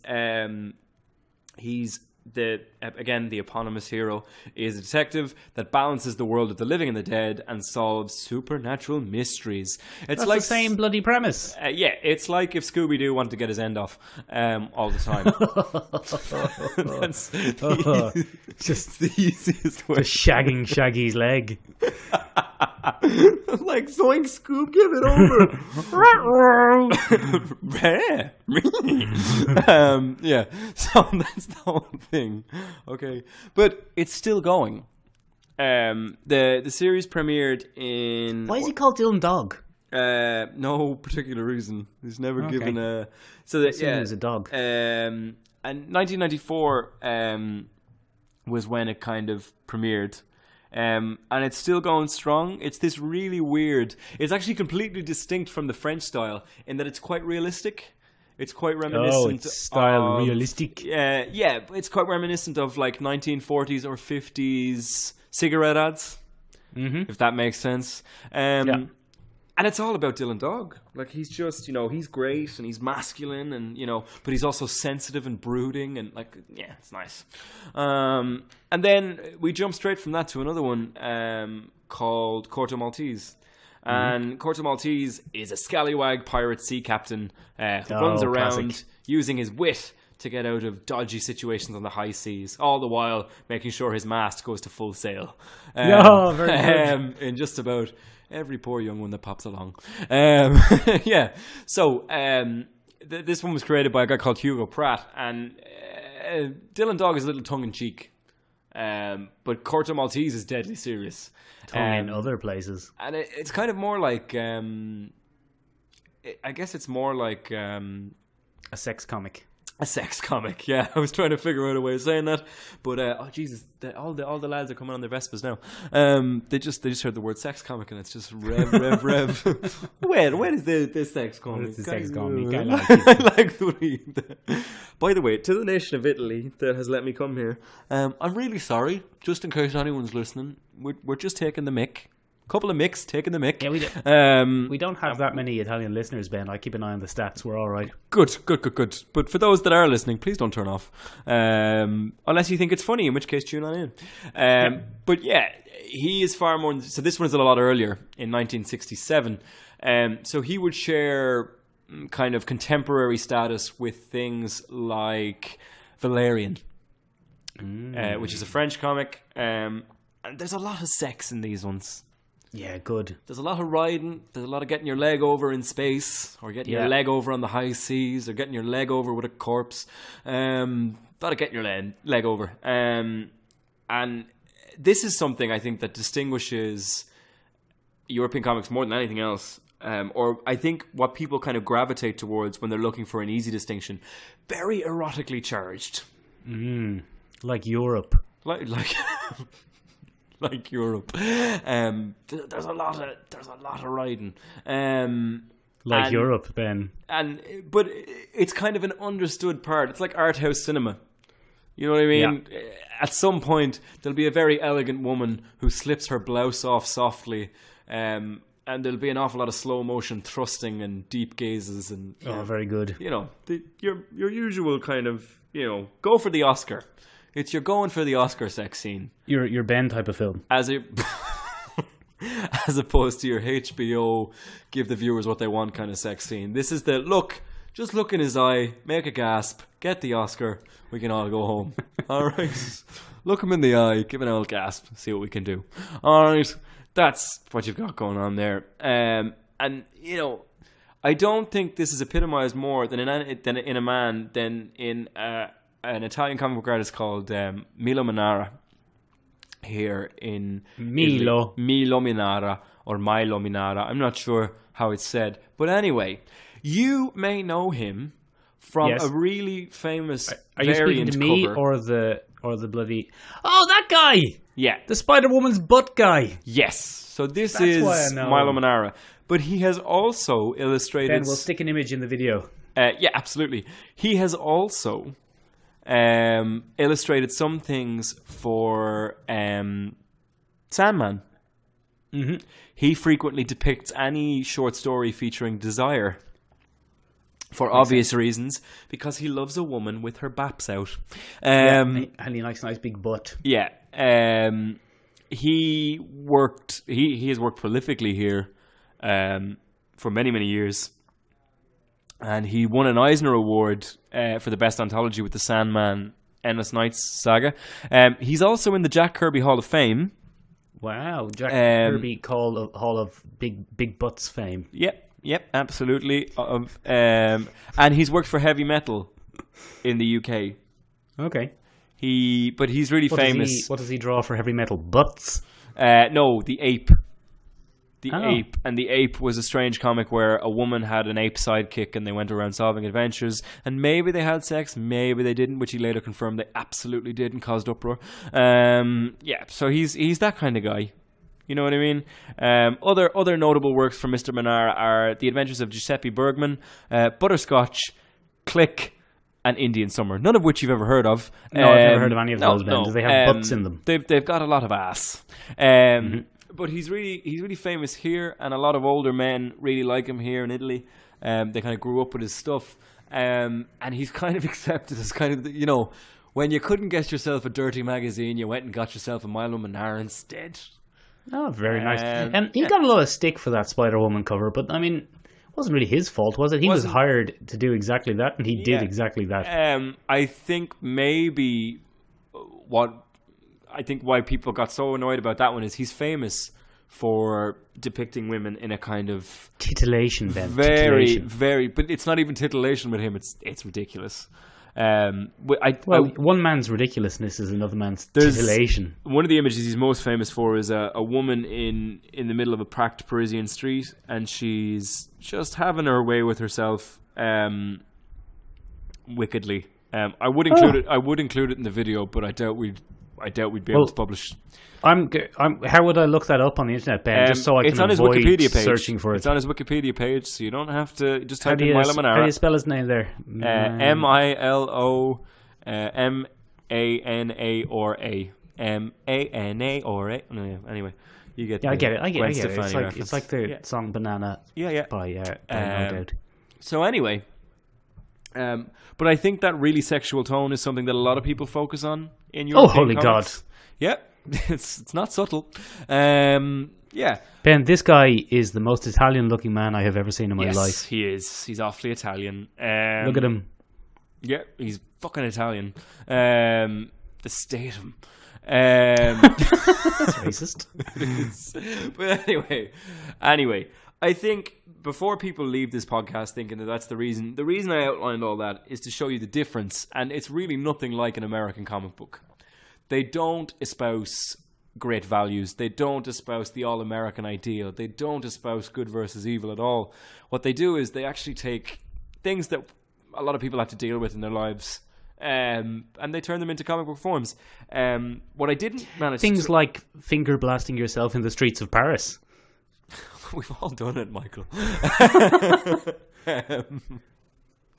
the eponymous hero is a detective that balances the world of the living and the dead and solves supernatural mysteries. It's That's like the same bloody premise. Yeah, it's like if Scooby-Doo wanted to get his end off all the time. That's Just the easiest way. Just shagging Shaggy's leg. Like, zoink, Scoob, give it over. Yeah, so that's the whole thing. Okay, but it's still going. The series premiered in... Why is he called Dylan Dog? No particular reason. He's never given a... So that, he was a dog. And 1994 was when it kind of premiered. And it's still going strong. It's this really weird... It's actually completely distinct from the French style in that it's quite realistic. It's quite reminiscent. Oh, it's style realistic. Yeah, it's quite reminiscent of like 1940s or 50s cigarette ads, if that makes sense. And it's all about Dylan Dog. Like, he's just, he's great and he's masculine and, but he's also sensitive and brooding and, like, yeah, it's nice. And then we jump straight from that to another one called Corto Maltese. And Corto Maltese is a scallywag pirate sea captain who runs around classic. using his wit to get out of dodgy situations on the high seas, all the while making sure his mast goes to full sail. Very good. In just about... every poor young one that pops along. Yeah. So, this one was created by a guy called Hugo Pratt. And Dylan Dog is a little tongue-in-cheek. But Corto Maltese is deadly serious. Tongue in other places. And it's kind of more like... I guess it's more like... a sex comic. A sex comic, yeah. I was trying to figure out a way of saying that, but oh Jesus, all the lads are coming on their Vespas now. They just heard the word sex comic and it's just rev. When is the sex comic? What is the sex comic? I like I it. like the. By the way, to the nation of Italy that has let me come here, I'm really sorry. Just in case anyone's listening, we're just taking the mick. Couple of Micks taking the mick. Yeah, we don't have that many Italian listeners, Ben. I keep an eye on the stats. We're all right. Good. But for those that are listening, please don't turn off. Unless you think it's funny, in which case tune on in. But yeah, he is far more... So this one is a lot earlier, in 1967. So he would share kind of contemporary status with things like Valerian, which is a French comic. And there's a lot of sex in these ones. Yeah, good. There's a lot of riding. There's a lot of getting your leg over in space, or getting your leg over on the high seas, or getting your leg over with a corpse. A lot of getting your leg over. And this is something I think that distinguishes European comics more than anything else. Or I think what people kind of gravitate towards when they're looking for an easy distinction. Very erotically charged. Like Europe. Like Europe. There's a lot of riding. Like Europe, Ben. But it's kind of an understood part. It's like art house cinema. You know what I mean? Yeah. At some point, there'll be a very elegant woman who slips her blouse off softly, and there'll be an awful lot of slow motion thrusting and deep gazes and very good. Your usual kind of go for the Oscar. You're going for the Oscar sex scene. Your Ben type of film. As opposed to your HBO give the viewers what they want kind of sex scene. This is the just look in his eye, make a gasp, get the Oscar, we can all go home. Alright. Look him in the eye, give an old gasp, see what we can do. Alright. That's what you've got going on there. And I don't think this is epitomized more than in a man than in an Italian comic book artist called Milo Manara here in Milo Manara or Milo Manara. I'm not sure how it's said, but anyway, you may know him from a really famous Are you speaking variant to me cover. or the bloody... Oh, that guy! Yeah. The Spider-Woman's butt guy. Yes. So this That's is why I know Milo him. Manara. But he has also illustrated... Ben, we'll stick an image in the video. Yeah, absolutely. He has also illustrated some things for Sandman. Mm-hmm. He frequently depicts any short story featuring desire. For obvious reasons, because he loves a woman with her baps out. And he likes a nice big butt. Yeah. He has worked prolifically here for many, many years. And he won an Eisner Award for the best anthology with the Sandman Endless Nights saga. He's also in the Jack Kirby Hall of Fame. Wow, Jack Kirby Hall of Big Butts fame. Yep, absolutely. And he's worked for heavy metal in the UK. Okay. But he's really famous. What does he draw for heavy metal? Butts? No, the ape. The Oh. Ape. And the Ape was a strange comic where a woman had an ape sidekick and they went around solving adventures. And maybe they had sex, maybe they didn't, which he later confirmed they absolutely did and caused uproar. Yeah, so he's that kind of guy. You know what I mean? Other notable works from Mr. Manara are The Adventures of Giuseppe Bergman, Butterscotch, Click, and Indian Summer. None of which you've ever heard of. No, I've never heard of any of those, Ben. Do they have butts in them? They've got a lot of ass. But he's really famous here, and a lot of older men really like him here in Italy. They kind of grew up with his stuff. And he's kind of accepted as kind of, when you couldn't get yourself a dirty magazine, you went and got yourself a Milo Manara instead. Oh, very nice. And he got a lot of stick for that Spider-Woman cover, but I mean, it wasn't really his fault, was it? He was hired to do exactly that, and he did exactly that. I think maybe why people got so annoyed about that one is he's famous for depicting women in a kind of titillation, Ben. Very, but it's not even titillation with him. It's ridiculous. One man's ridiculousness is another man's titillation. One of the images he's most famous for is a woman in the middle of a packed Parisian street, and she's just having her way with herself, wickedly. I would include it in the video, but I doubt we'd be able to publish. How would I look that up on the internet, Ben? Just so I can on his avoid Wikipedia page. Searching for it. It's on his Wikipedia page, so you don't have to just type in Milo Manara. How do you spell his name there? Milo Manara. Manara. Anyway, you get. Yeah, I get it. I get it. Stefani It's like the song "Banana." Yeah. By No Doubt. So anyway, but I think that really sexual tone is something that a lot of people focus on in European holy comics. God! Yeah, it's not subtle. Yeah, Ben, this guy is the most Italian-looking man I have ever seen in my life. He is. He's awfully Italian. Look at him. Yeah, he's fucking Italian. The state of him. That's racist. But anyway, I think before people leave this podcast thinking that that's the reason I outlined all that is to show you the difference, and it's really nothing like an American comic book. They don't espouse great values. They don't espouse the all-American ideal. They don't espouse good versus evil at all. What they do is they actually take things that a lot of people have to deal with in their lives, and they turn them into comic book forms. What I didn't manage things like finger blasting yourself in the streets of Paris. We've all done it, Michael.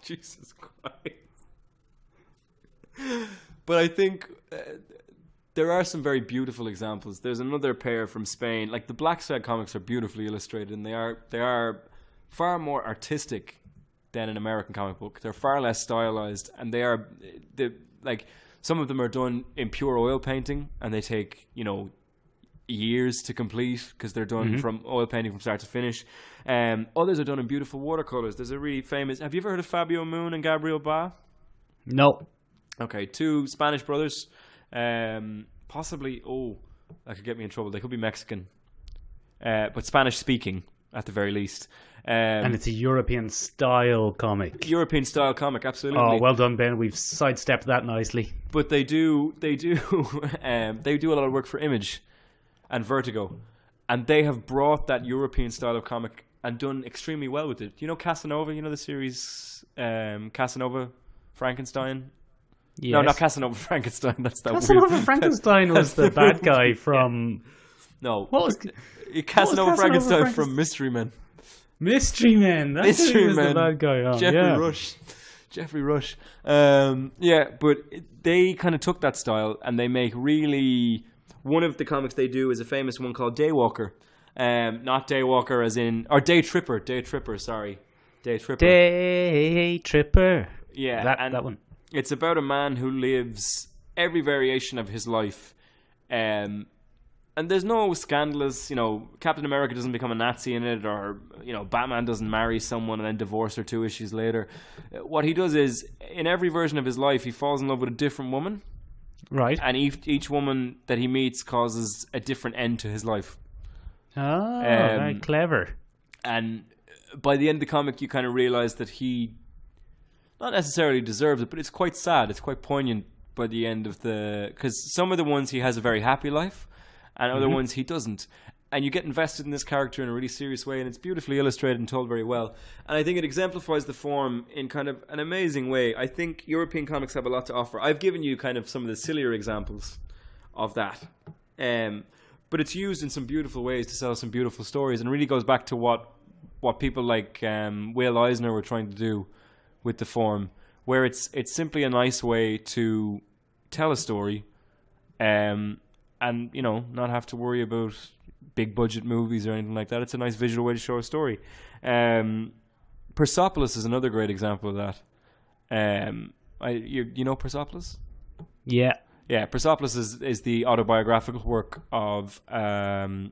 Jesus Christ. But I think there are some very beautiful examples. There's another pair from Spain. Like the Black Shag comics are beautifully illustrated, and they are far more artistic than an American comic book. They're far less stylized, and some of them are done in pure oil painting, and they take years to complete because they're done from oil painting from start to finish. Others are done in beautiful watercolors. There's a really famous. Have you ever heard of Fabio Moon and Gabriel Ba? No. Okay, two Spanish brothers. Possibly. That could get me in trouble. They could be Mexican, but Spanish speaking at the very least. And it's a European style comic. European style comic, absolutely. Oh, well done, Ben. We've sidestepped that nicely. But they do a lot of work for Image and Vertigo, and they have brought that European style of comic and done extremely well with it. You know Casanova? You know the series Casanova, Frankenstein? Yes. No, not Casanova Frankenstein. That's that Casanova weird. Frankenstein was the bad guy from... No. What was Casanova Frankenstein Frankenstein? from Mystery Men. Mystery Men? That's who was the bad guy. Oh, Jeffrey Rush. But they kind of took that style and they make really... One of the comics they do is a famous one called Daywalker. Not Daywalker as in... Or Day Tripper. Day Tripper. Day Tripper. Yeah. That one. It's about a man who lives every variation of his life. And there's no scandalous, Captain America doesn't become a Nazi in it, or, Batman doesn't marry someone and then divorce her 2 issues later. What he does is, in every version of his life, he falls in love with a different woman. Right. And each woman that he meets causes a different end to his life. Oh, very clever. And by the end of the comic, you kind of realize that he not necessarily deserves it, but it's quite sad. It's quite poignant by the end of because some of the ones he has a very happy life, and other ones he doesn't. And you get invested in this character in a really serious way, and it's beautifully illustrated and told very well. And I think it exemplifies the form in kind of an amazing way. I think European comics have a lot to offer. I've given you kind of some of the sillier examples of that. But it's used in some beautiful ways to tell some beautiful stories, and really goes back to what people like Will Eisner were trying to do with the form, where it's simply a nice way to tell a story, and not have to worry about big budget movies or anything like that. It's a nice visual way to show a story. Persepolis is another great example of that. You know Persepolis? Yeah. Yeah, Persepolis is the autobiographical work of a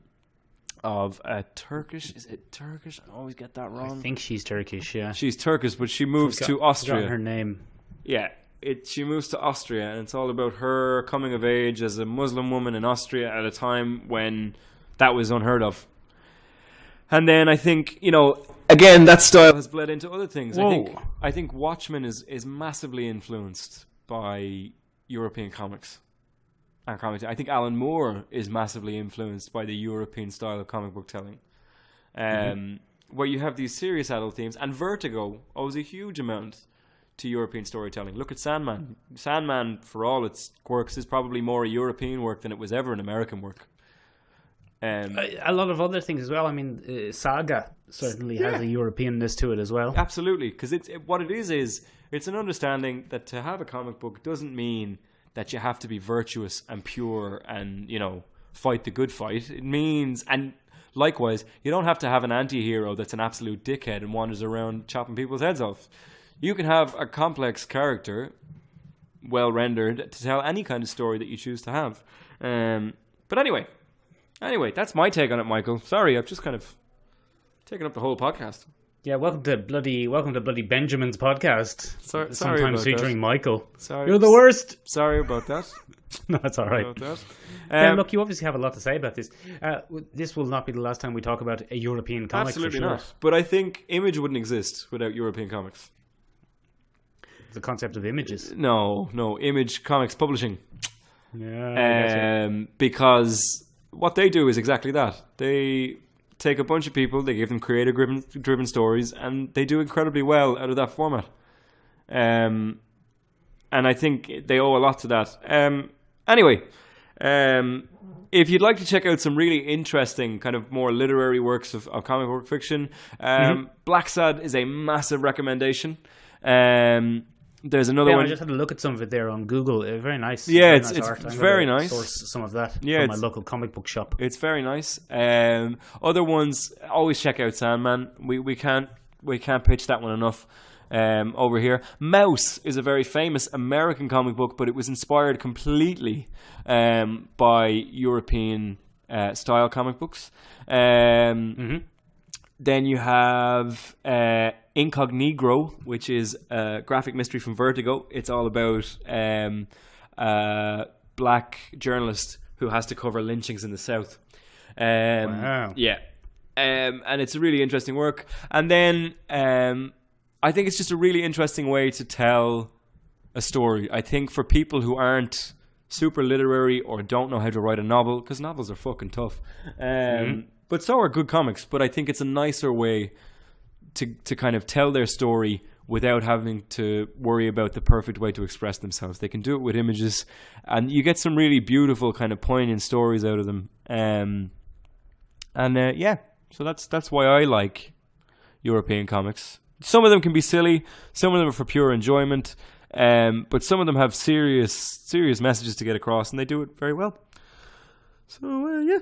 Turkish. Is it Turkish? I always get that wrong. I think she's Turkish. Yeah. She's Turkish, but she moves to Austria. Her name. Yeah, she moves to Austria, and it's all about her coming of age as a Muslim woman in Austria at a time when that was unheard of. And then I think, again, that style has bled into other things. I think Watchmen is massively influenced by European comics and comics. I think Alan Moore is massively influenced by the European style of comic book telling, where you have these serious adult themes. And Vertigo owes a huge amount to European storytelling. Look at Sandman. Sandman, for all its quirks, is probably more a European work than it was ever an American work. A lot of other things as well. I mean, Saga certainly has a Europeanness to it as well. Absolutely, because what it is it's an understanding that to have a comic book doesn't mean that you have to be virtuous and pure and, fight the good fight. It means, and likewise, you don't have to have an anti-hero that's an absolute dickhead and wanders around chopping people's heads off. You can have a complex character, well rendered, to tell any kind of story that you choose to have. But anyway, that's my take on it, Michael. Sorry, I've just kind of taken up the whole podcast. Yeah, welcome to bloody Benjamin's podcast. Sorry Sometimes about featuring that. Michael. Sorry, you're the worst. Sorry about that. No, it's all right. Look, you obviously have a lot to say about this. This will not be the last time we talk about a European comic. Absolutely for sure. not. But I think Image wouldn't exist without European comics. The concept of images. No, Image Comics Publishing. Yeah. Because what they do is exactly that. They take a bunch of people, they give them creative-driven stories, and they do incredibly well out of that format. And I think they owe a lot to that. Anyway, if you'd like to check out some really interesting, kind of more literary works of comic book fiction, Black Sad is a massive recommendation. There's another one. I just had a look at some of it there on Google. Very nice. Yeah, very it's nice very nice. Source some of that from my local comic book shop. It's very nice. Other ones, always check out Sandman. We can't pitch that one enough. Over here, Mouse is a very famous American comic book, but it was inspired completely by European style comic books. Then you have Incognito, which is a graphic mystery from Vertigo. It's all about a black journalist who has to cover lynchings in the South. Wow. Yeah. And it's a really interesting work. And then I think it's just a really interesting way to tell a story. I think for people who aren't super literary or don't know how to write a novel, because novels are fucking tough. But so are good comics. But I think it's a nicer way to kind of tell their story without having to worry about the perfect way to express themselves. They can do it with images, and you get some really beautiful kind of poignant stories out of them. So that's why I like European comics. Some of them can be silly, some of them are for pure enjoyment, but some of them have serious messages to get across, and they do it very well. So yeah,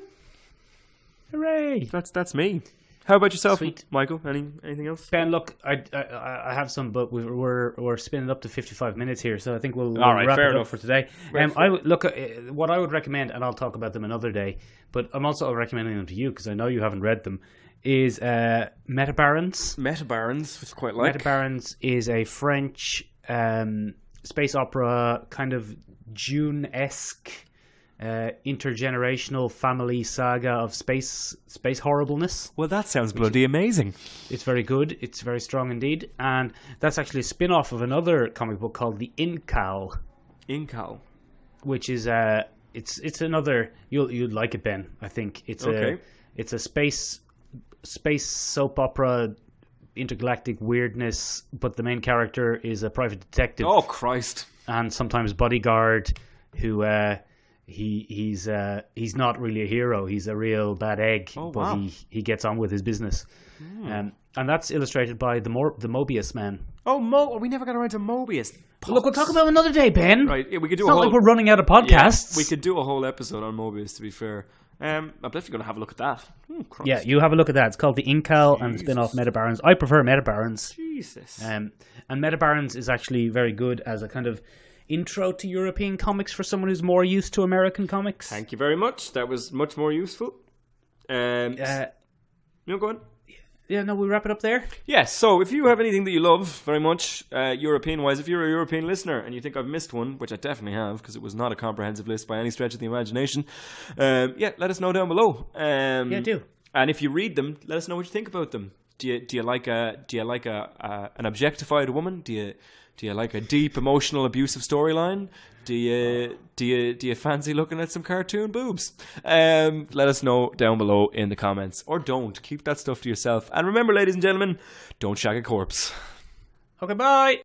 hooray! That's me. How about yourself, Sweet. Michael? Anything else? Ben, look, I have some, but we're spinning up to 55 minutes here, so I think we'll right, wrap fair it enough. up for today. What I would recommend, and I'll talk about them another day, but I'm also recommending them to you because I know you haven't read them. Is Metabarons. Metabarons, which I quite like. Metabarons is a French space opera, kind of Dune-esque, intergenerational family saga of space horribleness. Well, that sounds bloody amazing. It's very good. It's very strong indeed, and that's actually a spin-off of another comic book called The Incal. Incal, which is it's another you'd like it, Ben. I think it's a space soap opera, intergalactic weirdness, but the main character is a private detective. Oh Christ! And sometimes bodyguard who he's not really a hero. He's a real bad egg, but he gets on with his business. And that's illustrated by the Mobius man. Oh, we never got around to Mobius. Look, we'll talk about him another day, Ben. Right, yeah, we could do it's not like we're running out of podcasts. Yeah, we could do a whole episode on Mobius, to be fair. I'm definitely going to have a look at that. Yeah, you have a look at that. It's called The Incal and spin-off Metabarons. I prefer Metabarons. Jesus. And Metabarons is actually very good as a kind of intro to European comics for someone who's more used to American comics. Thank you very much. That was much more useful. Go on. Yeah, no, we'll wrap it up there. Yes, so if you have anything that you love very much, European-wise, if you're a European listener and you think I've missed one, which I definitely have, because it was not a comprehensive list by any stretch of the imagination, let us know down below. Do. And if you read them, let us know what you think about them. Do you like an objectified woman? Do you like a deep, emotional, abusive storyline? Do you fancy looking at some cartoon boobs? Let us know down below in the comments, or don't. Keep that stuff to yourself. And remember, ladies and gentlemen, don't shag a corpse. Okay, bye.